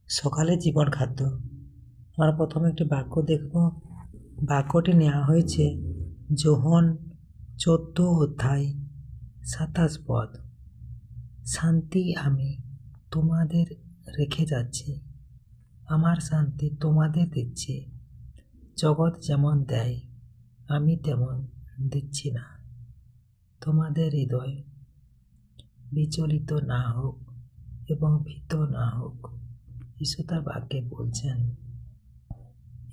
সকালে জীবন খাদ্য। আমরা প্রথমে একটি বাক্য দেখব। বাক্যটি নেওয়া হয়েছে যোহন 14 অধ্যায় 27 পদ। শান্তি আমি তোমাদের রেখে যাচ্ছি, আমার শান্তি তোমাদের দিচ্ছি। জগৎ যেমন দেয় আমি তেমন দিচ্ছি না। তোমাদের হৃদয় বিচলিত না হোক এবং ভীত না হোক। যিশু তার বাক্যে বলছেন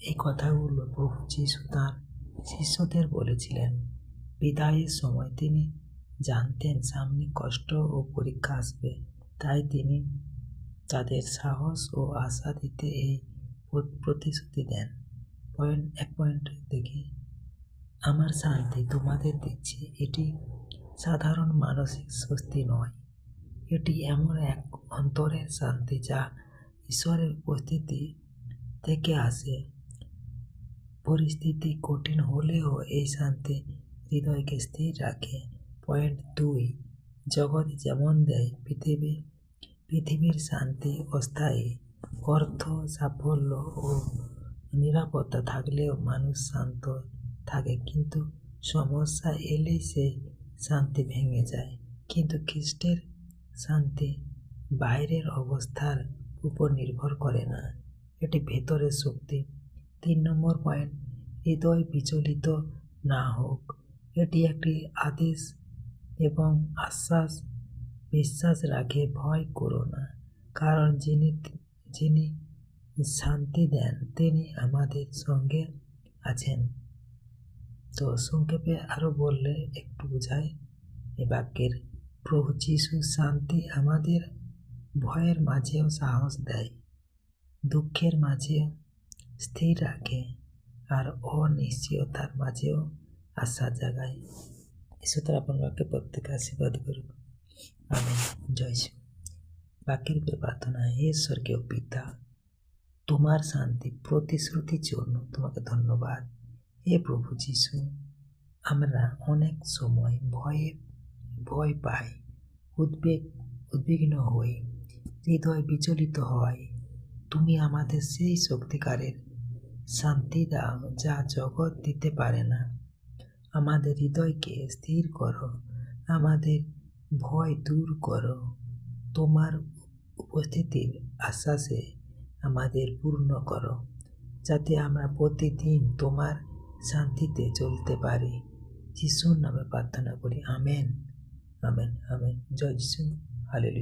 এই কথাগুলো প্রভু যিশু তার শিষ্যদের বলেছিলেন। বিদায়ের সময় তিনি জানতেন সামনে কষ্ট ও পরীক্ষা আসবে, তাই তিনি তাদের সাহস ও আশা দিতে এই প্রতিশ্রুতি দেন। এক পয়েন্ট দেখি, আমার শান্তি তোমাদের দিচ্ছি। এটি সাধারণ মানসিক স্বস্তি নয়, এটি এমন এক অন্তরের শান্তি যা ঈশ্বরের উপস্থিতি থেকে আসে। পরিস্থিতি কঠিন হলেও এই শান্তি হৃদয়কে স্থির রাখে। পয়েন্ট 2, জগৎ যেমন দেয় পৃথিবীর শান্তি অস্থায়ী। অর্থ, সাফল্য ও নিরাপত্তা থাকলেও মানুষ শান্ত থাকে, কিন্তু সমস্যা এলেই সেই শান্তি ভেঙে যায়। কিন্তু খ্রিস্টের শান্তি বাইরের অবস্থার উপর নির্ভর করে না, এটি ভেতরের শক্তি। 3 নম্বর পয়েন্ট, হৃদয় বিচলিত না হোক। এটি একটি আদেশ এবং বিশ্বাস রাখে ভয় করো না, কারণ যিনি শান্তি দেন তিনি আমাদের সঙ্গে আছেন। তো সংক্ষেপে আরো বললে একটু বোঝায় এই বাক্যের। প্রভু যিশুর শান্তি আমাদের ভয়ের মাঝেও সাহস দেয়, দুঃখের মাঝে স্থির রাখে, আর অনিশ্চয়তার মাঝেও আশা জাগায়। ঈশ্বর আপনার বাক্যে প্রত্যেকে আশীর্বাদ করুক। আমেন। জয় শ্রী। বাক্যের উপরে প্রার্থনা। হে স্বর্গীয় পিতা, তোমার শান্তি প্রতিশ্রুতির জন্য তোমাকে ধন্যবাদ। হে প্রভু যিশু, আমরা অনেক সময় ভয় পাই, উদ্বিগ্ন হই, হৃদয় বিচলিত হয়। তুমি আমাদের সেই সত্যিকারের শান্তি দাও যা জগৎ দিতে পারে না। আমাদের হৃদয়কে স্থির করো, আমাদের ভয় দূর করো। তোমার উপস্থিতির আশ্বাসে আমাদের পূর্ণ করো, যাতে আমরা প্রতিদিন তোমার শান্তিতে চলতে পারি। যিশুর নামে প্রার্থনা করি। Amen, amen, amen. জয় যিশু। হালেলুয়া।